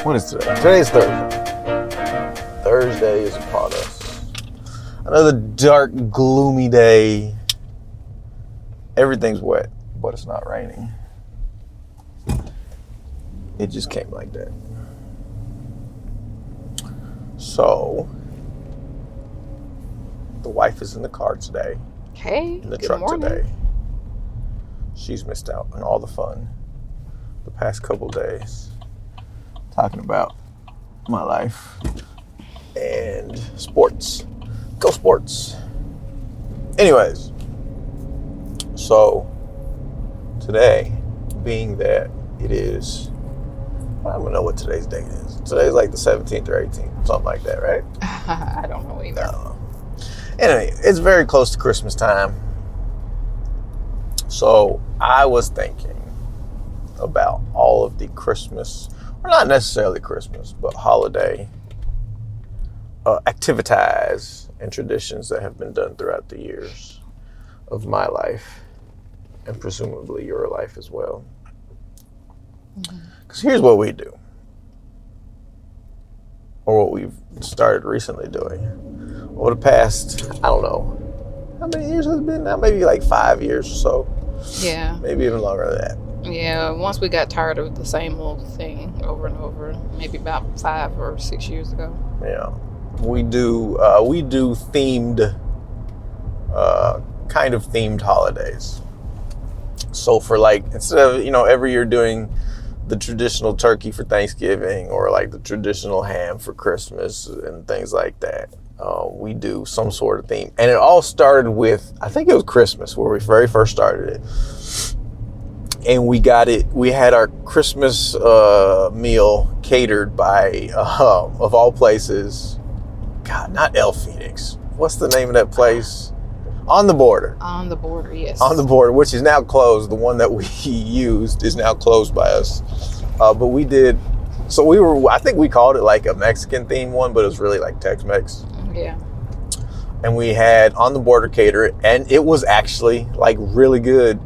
What is today? Today's Thursday. Thursday is upon us. Another dark, gloomy day. Everything's wet, but it's not raining. It just came like that. So, the wife is in the car today. Hey, In the good truck morning. today. She's missed out on all the fun the past couple days. Talking about my life and sports. Go sports. Anyways, so today, being that it is, I don't even know what today's date is. Today's like the 17th or 18th, something like that, right? I don't know either. I don't know. Anyway, it's very close to Christmas time. So I was thinking about all of the Christmas, or not necessarily Christmas, but holiday activities and traditions that have been done throughout the years of my life and presumably your life as well. Because here's what we do, or what we've started recently doing. Over the past, I don't know, how many years has it been now? Maybe like 5 years or so. Yeah. Maybe even longer than that. Yeah, once we got tired of the same old thing over and over, maybe about 5 or 6 years ago. Yeah, we do themed, kind of themed holidays. So for like, instead of, every year doing the traditional turkey for Thanksgiving or like the traditional ham for Christmas and things like that, we do some sort of theme. And it all started with, I think it was Christmas where we very first started it. And we had our Christmas meal catered by, of all places, God, not El Phoenix. What's the name of that place? On the Border. On the Border, yes. On the Border, which is now closed. The one that we used is now closed by us. But we did, I think we called it like a Mexican themed one, but it was really like Tex-Mex. Yeah. And we had On the Border cater, and it was actually like really good.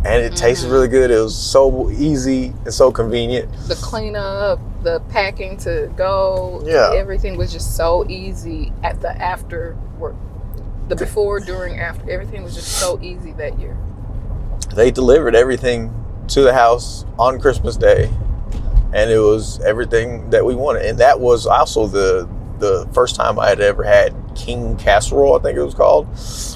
And it tasted really good. It was so easy and so convenient. The cleanup, the packing to go, everything was just so easy at the after work. The before, during, after, everything was just so easy that year. They delivered everything to the house on Christmas Day, and it was everything that we wanted. And that was also the first time I had ever had king casserole, I think it was called,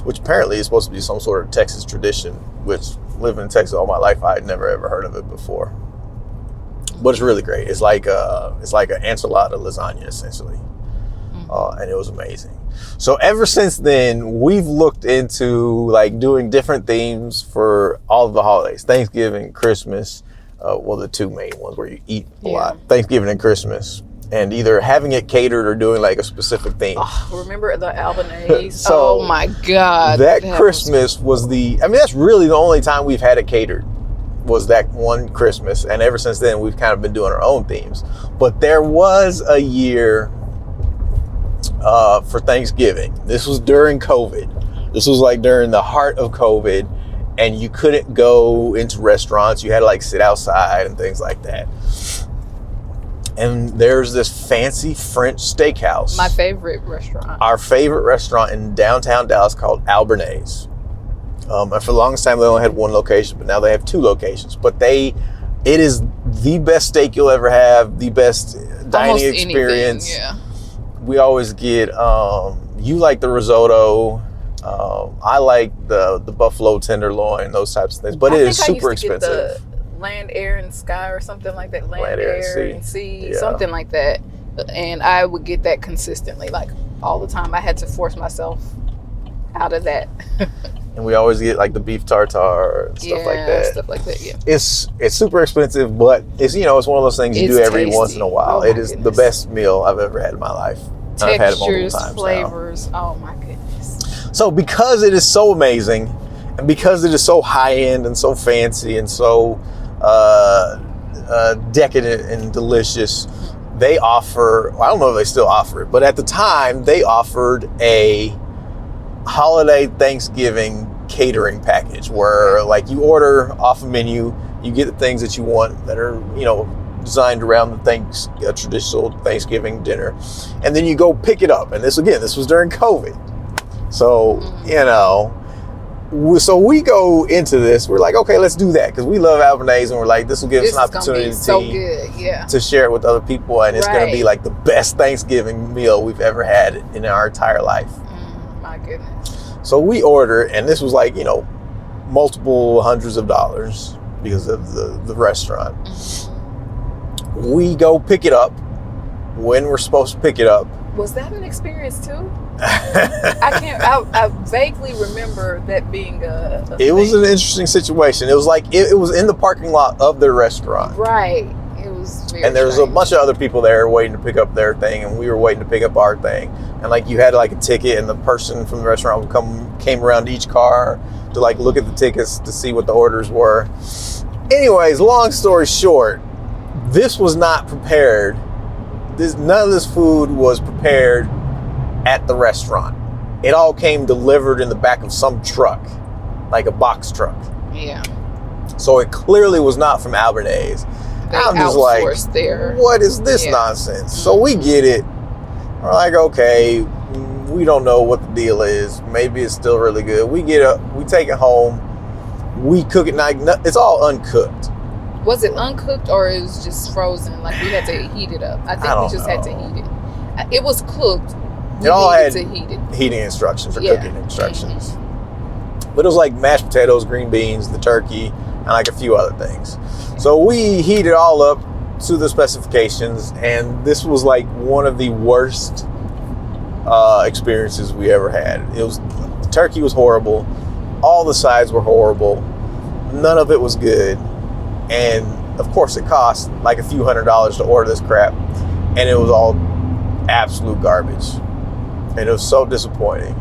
which apparently is supposed to be some sort of Texas tradition, which living in Texas all my life, I had never ever heard of it before. But it's really great. It's like an enchilada lasagna, essentially. And it was amazing. So ever since then, we've looked into like doing different themes for all of the holidays. Thanksgiving, Christmas, the two main ones where you eat a lot. Thanksgiving and Christmas. And either having it catered or doing like a specific theme. Oh, remember the Albanese? So, oh my God. That Christmas that's really the only time we've had it catered, was that one Christmas. And ever since then, we've kind of been doing our own themes. But there was a year for Thanksgiving. This was during COVID. This was like during the heart of COVID. And you couldn't go into restaurants. You had to like sit outside and things like that. And there's this fancy French steakhouse. My favorite restaurant. Our favorite restaurant in downtown Dallas called Albanese. And for the longest time, they only had one location, but now they have 2 locations. But it is the best steak you'll ever have, the best dining Almost experience. Anything, yeah. We always get, you like the risotto. I like the buffalo tenderloin, those types of things. But it is super expensive. Land, Air, and Sky or something like that. Land, Air, and Sea, something like that. And I would get that consistently, like all the time. I had to force myself out of that. And we always get like the beef tartare and stuff like that. Stuff like that, yeah. It's super expensive, but it's one of those things you do every once in a while. It is the best meal I've ever had in my life. Textures, I've had it multiple times flavors. now. Oh my goodness. So because it is so amazing, and because it is so high end and so fancy and so decadent and delicious, they offer, I don't know if they still offer it, but at the time they offered a holiday Thanksgiving catering package where like you order off a menu, you get the things that you want that are, you know, designed around a traditional Thanksgiving dinner, and then you go pick it up. And this was during COVID, so you know, so we go into this, we're like, okay, let's do that because we love Albanese, and we're like, this will give us an opportunity to share it with other people, and it's going to be like the best Thanksgiving meal we've ever had in our entire life. My goodness. So we order, and this was like, you know, multiple hundreds of dollars because of the restaurant. We go pick it up when we're supposed to pick it up. Was that an experience too? I vaguely remember that being a It was an interesting situation. It was like it was in the parking lot of the restaurant. Right. It was very And there was a strange. bunch of other people there waiting to pick up their thing, and we were waiting to pick up our thing. And like you had like a ticket, and the person from the restaurant came around to each car to like look at the tickets to see what the orders were. Anyways, long story short, this was not prepared. None of this food was prepared at the restaurant. It all came delivered in the back of some truck, like a box truck. Yeah. So it clearly was not from Albanese. I'm just like, what is this nonsense? So we get it. We're like, okay, we don't know what the deal is. Maybe it's still really good. We take it home. We cook it. It's all uncooked. Was it uncooked or it was just frozen? Like we had to heat it up. I think we just had to heat it. It was cooked. It all had to heat it. Heating instructions or cooking instructions. But it was like mashed potatoes, green beans, the turkey, and like a few other things. So we heat it all up to the specifications, and this was like one of the worst experiences we ever had. The turkey was horrible. All the sides were horrible. None of it was good. And of course it cost like a few $100s to order this crap, and it was all absolute garbage, and it was so disappointing.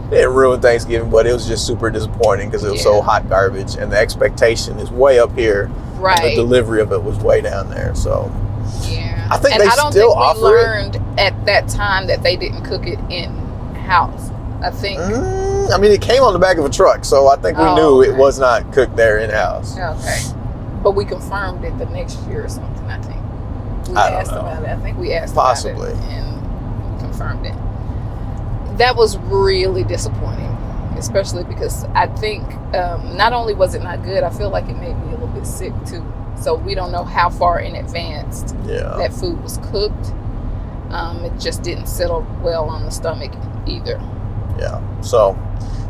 It didn't ruin Thanksgiving, but it was just super disappointing because it was so hot garbage, and the expectation is way up here, right? And the delivery of it was way down there. So yeah, I think I don't think we learned at that time that they didn't cook it in house. I think. I mean, it came on the back of a truck, so I think we knew it was not cooked there in house. Okay. But we confirmed it the next year or something, I think. We asked about it. I think we asked about it and confirmed it. That was really disappointing, especially because I think not only was it not good, I feel like it made me a little bit sick too. So we don't know how far in advance that food was cooked. It just didn't settle well on the stomach either. Yeah. So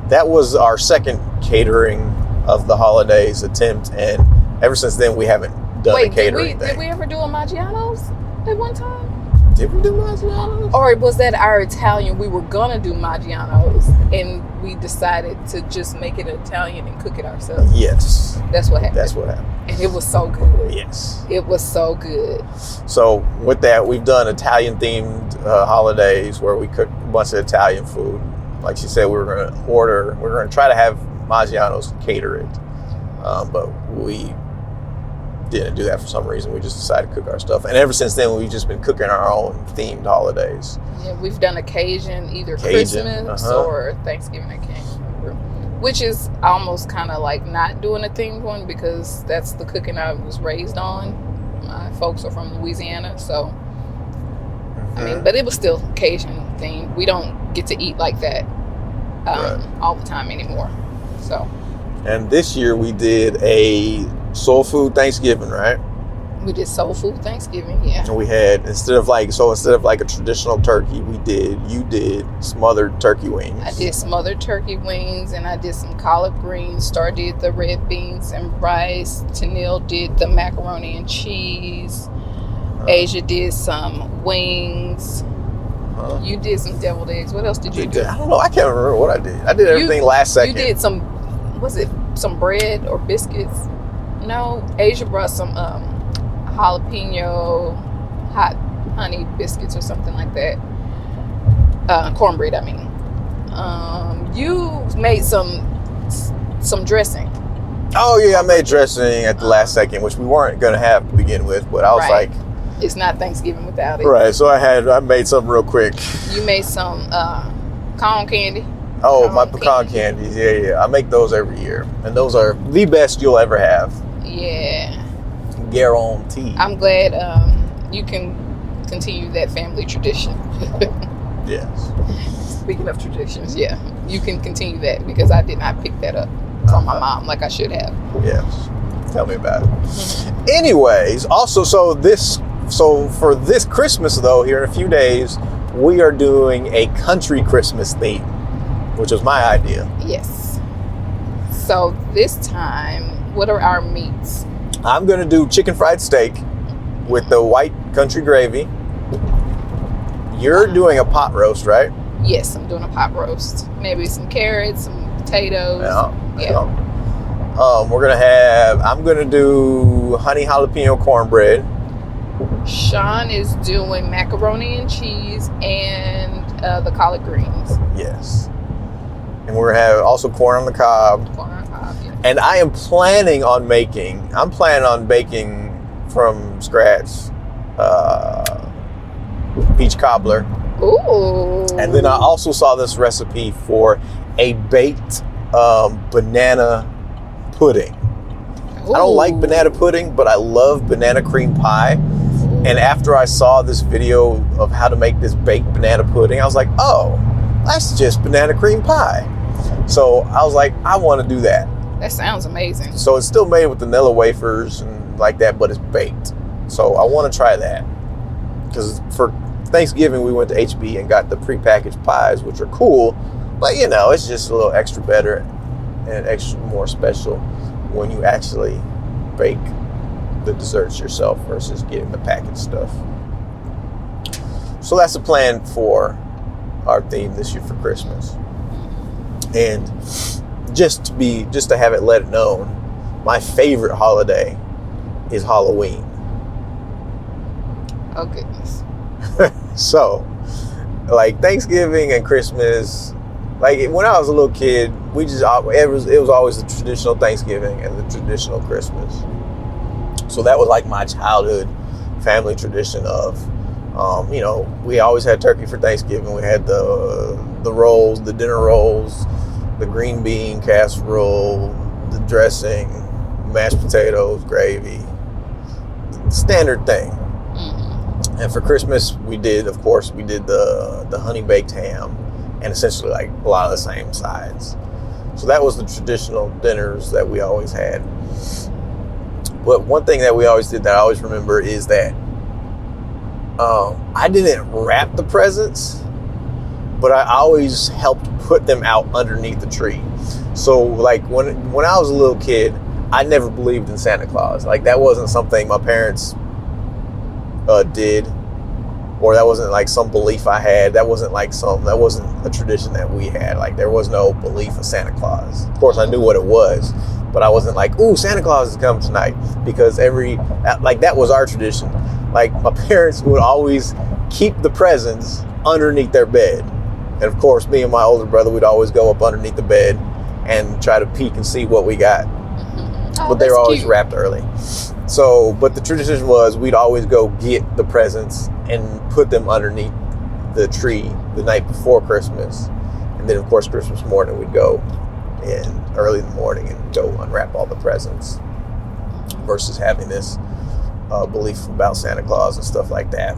that was our second catering of the holidays attempt, and ever since then, we haven't done a catering thing. Did we ever do a Maggiano's at one time? Did we do Maggiano's? Or was that our Italian? We were going to do Maggiano's, and we decided to just make it Italian and cook it ourselves. Yes. That's what happened. That's what happened. And it was so good. Yes. It was so good. So with that, we've done Italian-themed holidays where we cook a bunch of Italian food. Like she said, we're going to try to have Maggiano's cater it. But we didn't do that for some reason. We just decided to cook our stuff, and ever since then we've just been cooking our own themed holidays. Yeah, we've done either Christmas or Thanksgiving. I can't remember, which is almost kind of like not doing a themed one because that's the cooking I was raised on. My folks are from Louisiana, so I mean, but it was still Cajun themed. We don't get to eat like that all the time anymore. So. And this year we did a soul food Thanksgiving, right? We did soul food Thanksgiving, yeah. And we had instead of like a traditional turkey, you did smothered turkey wings. I did smothered turkey wings, and I did some collard greens. Star did the red beans and rice. Tennille did the macaroni and cheese. Asia did some wings. You did some deviled eggs. What else did you do? I don't know. I can't remember what I did. I did everything last second. You did was it some bread or biscuits? No, Asia brought some jalapeno hot honey biscuits or something like that. Cornbread, I mean. You made some dressing. Oh yeah, I made dressing at the last second, which we weren't going to have to begin with, but I was like, it's not Thanksgiving without it. Right, so I made something real quick. You made some cone candy. Oh, my pecan candies. Yeah. I make those every year. And those are the best you'll ever have. Yeah. Guaranteed. I'm glad you can continue that family tradition. Yes. Speaking of traditions, yeah. You can continue that because I did not pick that up from my mom like I should have. Yes. Tell me about it. Anyways, also, so for this Christmas, though, here in a few days, we are doing a country Christmas theme, which was my idea. Yes. So this time, what are our meats? I'm going to do chicken fried steak with the white country gravy. You're doing a pot roast, right? Yes, I'm doing a pot roast. Maybe some carrots, some potatoes. Yeah. I'm going to do honey jalapeno cornbread. Sean is doing macaroni and cheese and the collard greens. Yes. And we're going to have also corn on the cob. Corn on the cob, yeah. And I'm planning on baking from scratch peach cobbler. Ooh. And then I also saw this recipe for a baked banana pudding. Ooh. I don't like banana pudding, but I love banana cream pie. And after I saw this video of how to make this baked banana pudding, I was like, oh, that's just banana cream pie. So I was like, I want to do that. That sounds amazing. So it's still made with vanilla wafers and like that, but it's baked. So I want to try that. Because for Thanksgiving, we went to HB and got the prepackaged pies, which are cool. But, it's just a little extra better and extra more special when you actually bake the desserts yourself versus getting the packaged stuff. So that's the plan for our theme this year for Christmas. And just to have it let it known, my favorite holiday is Halloween. Oh goodness. So, like Thanksgiving and Christmas, like when I was a little kid, it was always the traditional Thanksgiving and the traditional Christmas. So that was like my childhood family tradition of, we always had turkey for Thanksgiving. We had the rolls, the dinner rolls, the green bean casserole, the dressing, mashed potatoes, gravy, standard thing. Mm-hmm. And for Christmas, we did the honey baked ham and essentially like a lot of the same sides. So that was the traditional dinners that we always had. But one thing that we always did that I always remember is that I didn't wrap the presents, but I always helped put them out underneath the tree. So like when I was a little kid, I never believed in Santa Claus. Like that wasn't something my parents did, or that wasn't like some belief I had. That wasn't a tradition that we had. Like there was no belief in Santa Claus. Of course I knew what it was, but I wasn't like, ooh, Santa Claus is coming tonight, because that was our tradition. Like my parents would always keep the presents underneath their bed. And of course, me and my older brother would always go up underneath the bed and try to peek and see what we got. Oh, but they were always wrapped early. So, but the tradition was we'd always go get the presents and put them underneath the tree the night before Christmas. And then of course, Christmas morning, we'd go in early in the morning and go unwrap all the presents versus having this belief about Santa Claus and stuff like that.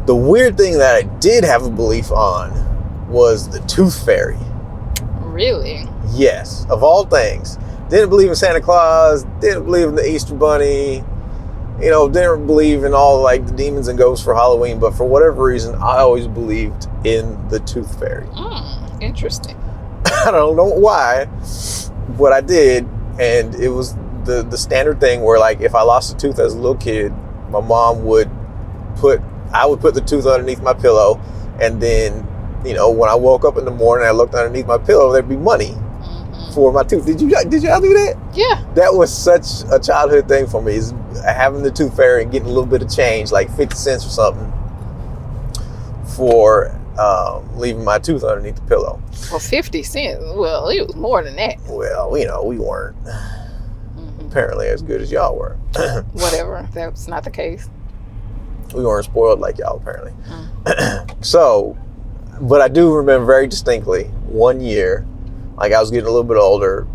The weird thing that I did have a belief on was the Tooth Fairy. Really? Yes, of all things. Didn't believe in Santa Claus, didn't believe in the Easter Bunny, didn't believe in all like the demons and ghosts for Halloween, but for whatever reason, I always believed in the Tooth Fairy. Interesting. I don't know why, but I did, and it was the standard thing where like if I lost a tooth as a little kid, my mom would put the tooth underneath my pillow, and then when I woke up in the morning, I looked underneath my pillow, there'd be money for my tooth. Did y'all do that? Yeah. That was such a childhood thing for me, is having the Tooth Fairy and getting a little bit of change, like 50 cents or something, for leaving my tooth underneath the pillow. Well, 50 cents. Well, it was more than that. Well, we weren't apparently as good as y'all were. Whatever. That's not the case. We weren't spoiled like y'all apparently. So, but I do remember very distinctly one year, like I was getting a little bit older,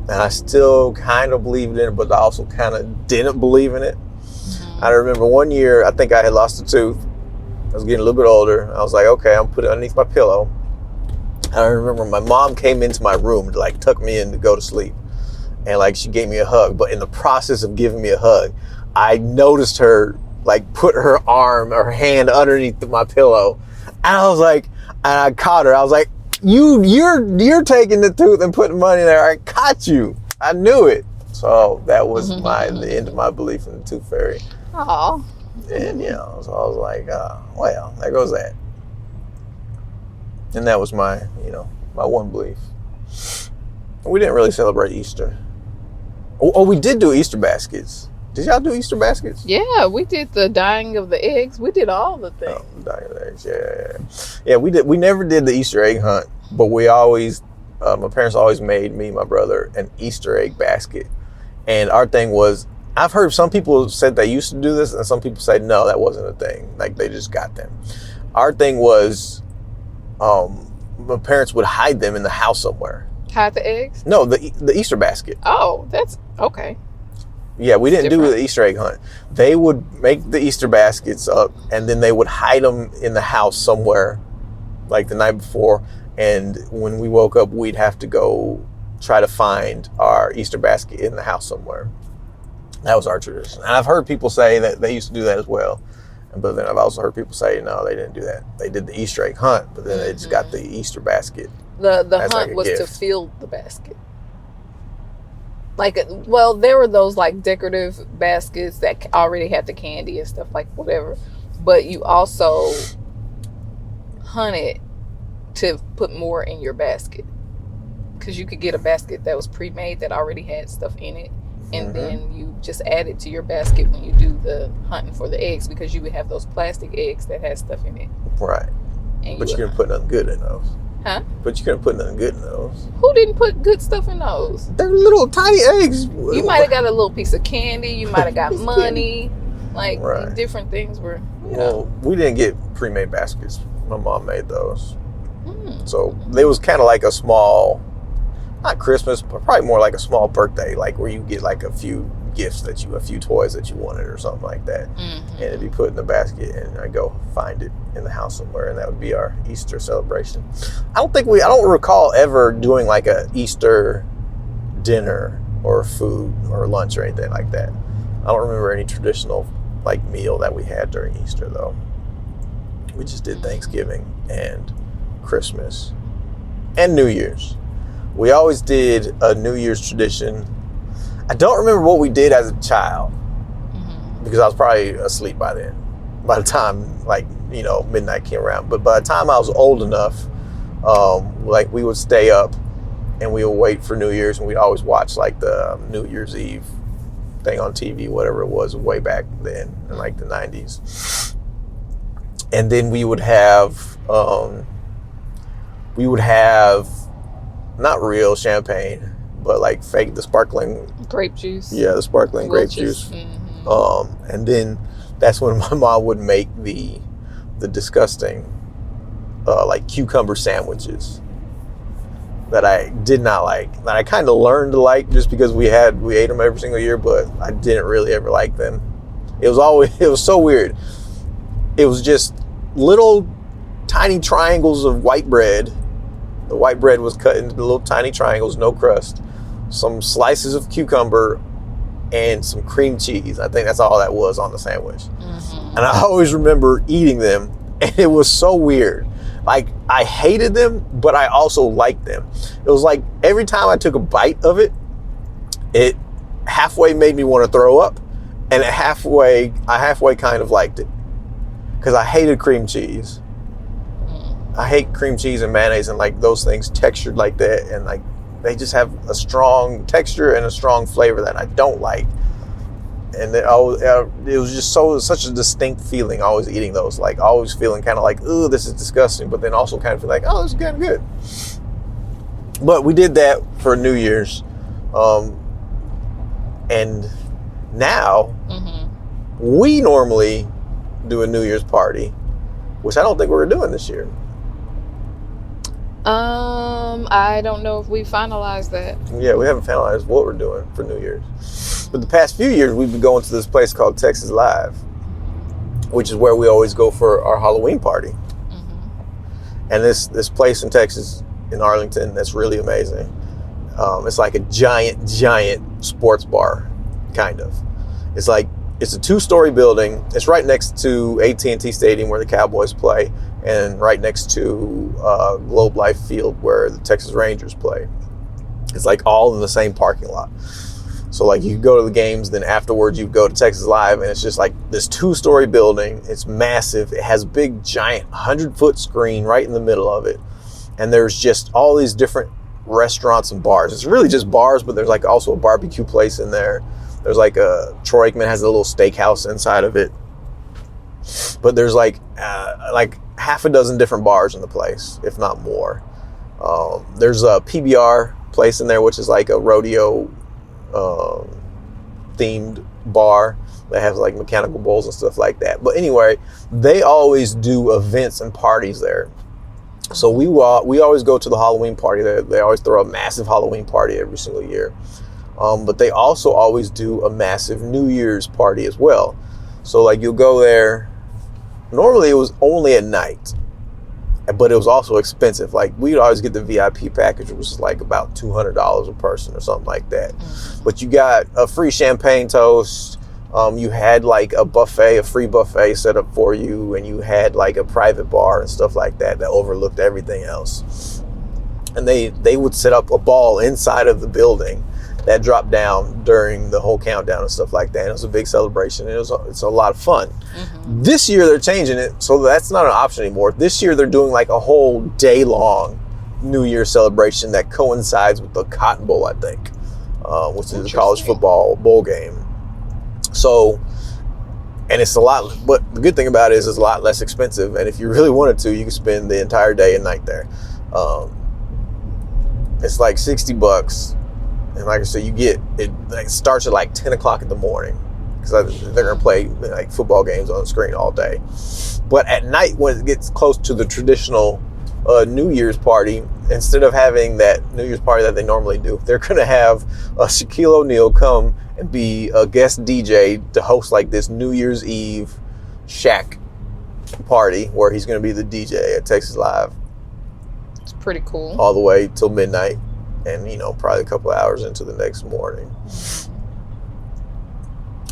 and I still kind of believed in it, but I also kind of didn't believe in it. I remember one year, I think I had lost a tooth. I was getting a little bit older. I was like, okay, I'm putting it underneath my pillow. I remember my mom came into my room to like tuck me in to go to sleep. And like she gave me a hug. But in the process of giving me a hug, I noticed her like put her hand underneath my pillow. And I was like, and I caught her. I was like, you're taking the tooth and putting money in there. I caught you. I knew it. So that was the end of my belief in the tooth fairy. Oh. And so I was like, well, there goes that. And that was my one belief. We didn't really celebrate Easter. Oh, we did do Easter baskets. Did y'all do Easter baskets? Yeah, we did the dyeing of the eggs. We did all the things. Oh, dyeing of the eggs, yeah. We did. We never did the Easter egg hunt, but we always, my parents always made me and my brother an Easter egg basket. And our thing was, I've heard some people said they used to do this, and some people say no, that wasn't a thing. Like they just got them. Our thing was, my parents would hide them in the house somewhere. Hide the eggs? No, the Easter basket. Oh, that's okay. Yeah, we didn't do the Easter egg hunt. They would make the Easter baskets up, and then they would hide them in the house somewhere, like the night before. And when we woke up, we'd have to go try to find our Easter basket in the house somewhere. That was our tradition. And I've heard people say that they used to do that as well. But then I've also heard people say, no, they didn't do that. They did the Easter egg hunt, but then they just got the Easter basket. The hunt was to fill the basket. Like, well, there were those like decorative baskets that already had the candy and stuff, like whatever. But you also hunted to put more in your basket. Because you could get a basket that was pre-made that already had stuff in it. And then you just add it to your basket when you do the hunting for the eggs, because you would have those plastic eggs that had stuff in it. Right. But you couldn't put nothing good in those. Huh? But you couldn't put nothing good in those. Who didn't put good stuff in those? They're little tiny eggs. You might have got a little piece of candy. You might have got money. Like, different things were... Well, we didn't get pre-made baskets. My mom made those. So it was kind of like a small... Not Christmas, but probably more like a small birthday, like where you get like a few gifts a few toys that you wanted or something like that. And it'd be put in the basket, and I go find it in the house somewhere, and that would be our Easter celebration. I don't recall ever doing like a Easter dinner or food or lunch or anything like that. I don't remember any traditional like meal that we had during Easter though. We just did Thanksgiving and Christmas and New Year's. We always did a New Year's tradition. I don't remember what we did as a child because I was probably asleep by then. By the time midnight came around, but by the time I was old enough, like we would stay up and we would wait for New Year's, and we'd always watch like the New Year's Eve thing on TV, whatever it was, way back then in like the 90s. And then we would have not real champagne, but like fake, the sparkling grape juice. Yeah, the sparkling grape juice. And then that's when my mom would make the disgusting like cucumber sandwiches that I did not like, that I kind of learned to like just because we ate them every single year, but I didn't really ever like them. It was so weird. It was just little tiny triangles of white bread. The white bread was cut into little tiny triangles, no crust, some slices of cucumber, and some cream cheese. I think that's all that was on the sandwich. And I always remember eating them, and it was so weird. Like, I hated them, but I also liked them. It was like every time I took a bite of it, it halfway made me want to throw up, and I halfway kind of liked it because I hated cream cheese. I hate cream cheese and mayonnaise and like those things textured like that, and like they just have a strong texture and a strong flavor that I don't like. And it was just such a distinct feeling always eating those, like always feeling kind of like, oh, this is disgusting, but then also kind of feel like, oh, this is kind of good. But we did that for New Year's, and now we normally do a New Year's party, which I don't think we're doing this year. I don't know if we finalized that. Yeah, we haven't finalized what we're doing for New Year's. But the past few years, we've been going to this place called Texas Live, which is where we always go for our Halloween party. Mm-hmm. And this place in Texas, in Arlington, that's really amazing. It's like a giant sports bar, kind of. It's a 2-story building. It's right next to AT&T Stadium where the Cowboys play, and right next to Globe Life Field where the Texas Rangers play. It's like all in the same parking lot. So like you go to the games, then afterwards you go to Texas Live, and it's just like this 2-story building. It's massive. It has a big giant 100-foot screen right in the middle of it. And there's just all these different restaurants and bars. It's really just bars, but there's like also a barbecue place in there. There's like Troy Aikman has a little steakhouse inside of it. But there's like half a dozen different bars in the place, if not more. There's a PBR place in there, which is like a rodeo themed bar that has like mechanical bulls and stuff like that. But anyway, they always do events and parties there. So we always go to the Halloween party. They always throw a massive Halloween party every single year. But they also always do a massive New Year's party as well. So like you'll go there. Normally it was only at night, but it was also expensive. Like we'd always get the VIP package, which was like about $200 a person or something like that. Mm-hmm. But you got a free champagne toast. You had like a free buffet set up for you, and you had like a private bar and stuff like that overlooked everything else. And they would set up a ball inside of the building that dropped down during the whole countdown and stuff like that. And it was a big celebration. It's a lot of fun. Mm-hmm. This year they're changing it, so that's not an option anymore. This year they're doing like a whole day-long New Year celebration that coincides with the Cotton Bowl, I think, which is a college football bowl game. So, and it's a lot, but the good thing about it is it's a lot less expensive. And if you really wanted to, you can spend the entire day and night there. It's like $60. And like I said, you get it. Like starts at like 10 o'clock in the morning because they're gonna play like football games on the screen all day. But at night, when it gets close to the traditional New Year's party, instead of having that New Year's party that they normally do, they're gonna have Shaquille O'Neal come and be a guest DJ to host like this New Year's Eve Shaq party where he's gonna be the DJ at Texas Live. It's pretty cool. All the way till midnight. And, probably a couple of hours into the next morning.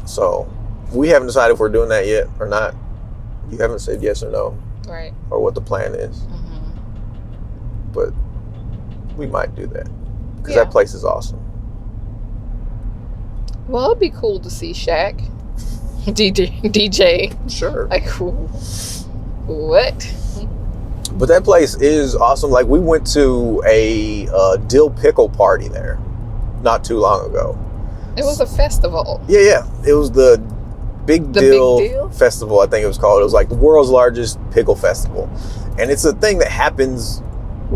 So, we haven't decided if we're doing that yet or not. You haven't said yes or no. Right. Or what the plan is. Mm-hmm. But we might do that. Because that place is awesome. Well, it'd be cool to see Shaq. DJ. Sure. Like, what? But that place is awesome. Like, we went to a dill pickle party there not too long ago. It was a festival. Yeah. It was the Big Dill Festival, I think it was called. It was like the world's largest pickle festival. And it's a thing that happens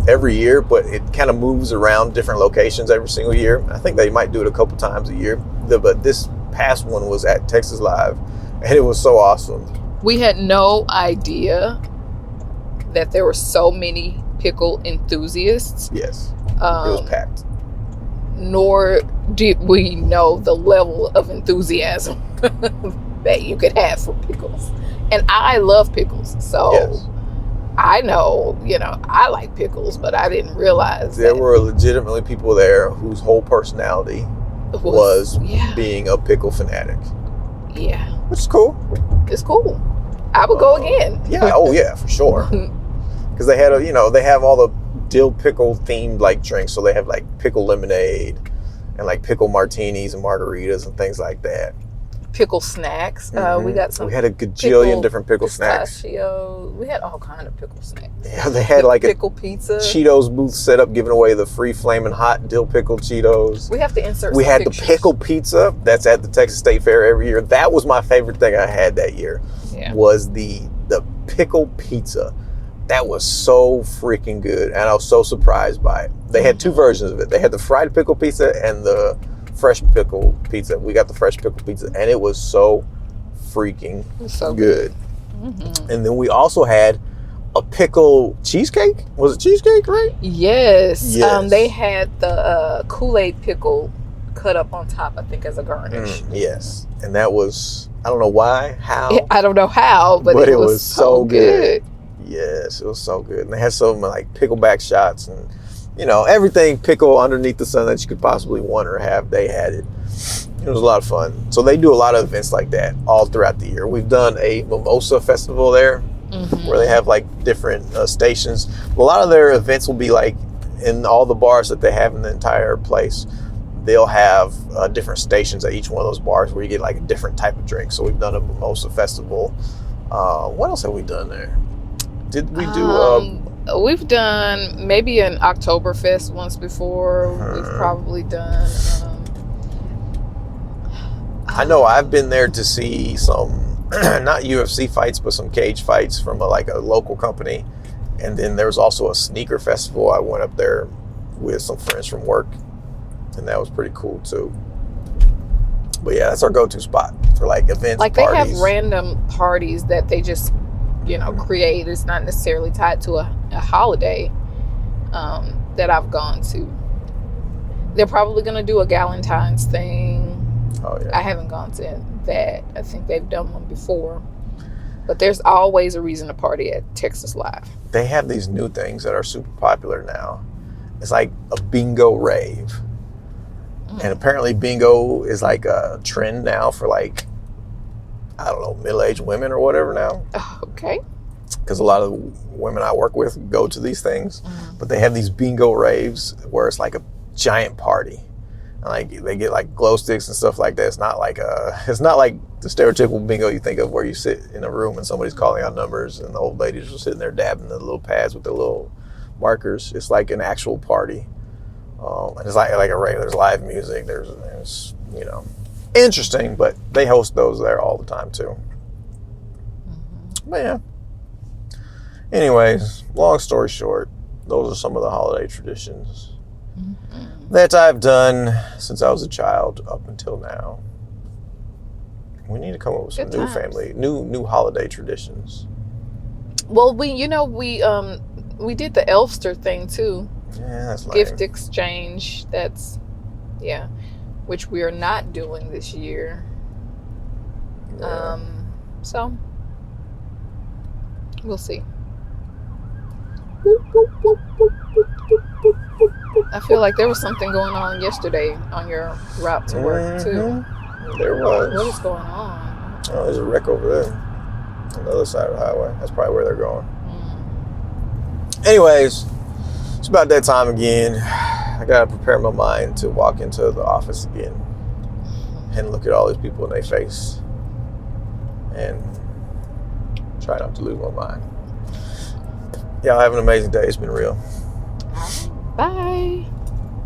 every year, but it kind of moves around different locations every single year. I think they might do it a couple times a year. But this past one was at Texas Live, and it was so awesome. We had no idea that there were so many pickle enthusiasts. Yes, it was packed. Nor did we know the level of enthusiasm that you could have for pickles. And I love pickles, so yes. I know, I like pickles, but I didn't realize there were legitimately people there whose whole personality was being a pickle fanatic. Yeah. Which is cool. It's cool. I would go again. Yeah, oh yeah, for sure. Because they had they have all the dill pickle themed like drinks. So they have like pickle lemonade and like pickle martinis and margaritas and things like that. Pickle snacks. We got some. We had a gajillion different pickle snacks. We had all kind of pickle snacks. Yeah, they had like pickle pizza. Cheetos booth set up, giving away the free flaming hot dill pickle Cheetos. We have to insert. We had pictures. The pickle pizza that's at the Texas State Fair every year. That was my favorite thing I had that year. Yeah. Was the pickle pizza. That was so freaking good, and I was so surprised by it. They had two versions of it. They had the fried pickle pizza and the fresh pickle pizza. We got the fresh pickle pizza, and it was so freaking good. Mm-hmm. And then we also had a pickle cheesecake. Was it cheesecake, right? Yes. They had the Kool-Aid pickle cut up on top, I think, as a garnish. Yes. And that was, I don't know why, how. I don't know how, but it was so good. Yes, it was so good. And they had some like pickleback shots and, everything pickle underneath the sun that you could possibly want or have. They had it. It was a lot of fun. So they do a lot of events like that all throughout the year. We've done a mimosa festival there where they have like different stations. A lot of their events will be like in all the bars that they have in the entire place. They'll have different stations at each one of those bars where you get like a different type of drink. So we've done a mimosa festival. What else have we done there? Did we do? We've done maybe an Oktoberfest once before. We've probably done. I know I've been there to see some, not UFC fights, but some cage fights from a local company. And then there was also a sneaker festival. I went up there with some friends from work, and that was pretty cool too. But yeah, that's our go-to spot for like events, like parties. They have random parties that they just, create. It's not necessarily tied to a holiday that I've gone to. They're probably going to do a Galentine's thing. Oh, yeah. I haven't gone to that. I think they've done one before. But there's always a reason to party at Texas Live. They have these new things that are super popular now. It's like a bingo rave. And apparently bingo is like a trend now for like, I don't know, middle-aged women or whatever now. Okay. Because a lot of women I work with go to these things. But they have these bingo raves where it's like a giant party. Like they get like glow sticks and stuff like that. It's not like the stereotypical bingo you think of where you sit in a room and somebody's calling out numbers and the old ladies are sitting there dabbing the little pads with the little markers. It's like an actual party, and it's like a rave. There's live music. There's interesting, but they host those there all the time too. But yeah. Anyways, long story short, those are some of the holiday traditions that I've done since I was a child up until now. We need to come up with some new holiday traditions. Well, we did the Elfster thing too. Yeah, that's lame. Gift exchange. Which we are not doing this year. Yeah. So we'll see. I feel like there was something going on yesterday on your route to work too. There was. What is going on? Oh, there's a wreck over there on the other side of the highway. That's probably where they're going. Anyways, it's about that time again. I gotta prepare my mind to walk into the office again and look at all these people in their face and try not to lose my mind. Y'all have an amazing day. It's been real. Bye.